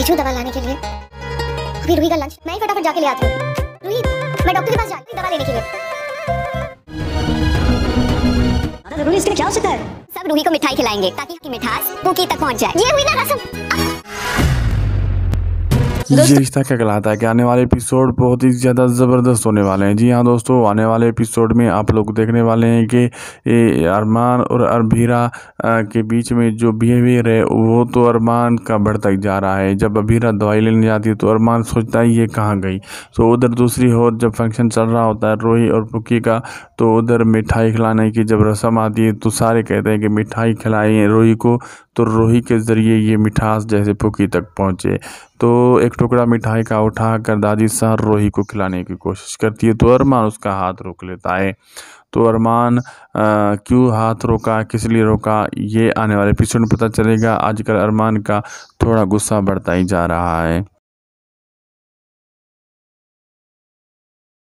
भेजूं दवा लाने के लिए। अभी रूही का लंच मैं ही फटाफट जाके ले आती हूँ। रूही, मैं डॉक्टर के पास जा रही हूँ दवा लेने के लिए। रूही, इसके लिए क्या हो सकता है? सब रूही को मिठाई खिलाएंगे ताकि उसकी मिठास पुकी तक पहुंच जाए। ये हुई ना रस्म। ये रिश्ता क्या कहलाता है कि आने वाले एपिसोड बहुत ही ज़्यादा ज़बरदस्त होने वाले हैं। जी हाँ दोस्तों, आने वाले एपिसोड में आप लोग देखने वाले हैं कि अरमान और अरबीरा के बीच में जो बिहेवियर है वो तो अरमान का बढ़ता ही जा रहा है। जब अबीरा दवाई लेने जाती है तो अरमान सोचता है ये कहाँ गई। तो उधर दूसरी ओर जब फंक्शन चल रहा होता है रूही और पुकी का, तो उधर मिठाई खिलाने की जब रस्म आती है तो सारे कहते हैं कि मिठाई खिलाएं रूही को, तो रूही के ज़रिए ये मिठास जैसे पुकी तक पहुँचे। तो एक टुकड़ा मिठाई का उठा कर दादी साहब रूही को खिलाने की कोशिश करती है, तो अरमान उसका हाथ रोक लेता है। तो अरमान क्यों हाथ रोका, किस लिए रोका, ये आने वाले एपिसोड में पता चलेगा। आजकल अरमान का थोड़ा गुस्सा बढ़ता ही जा रहा है।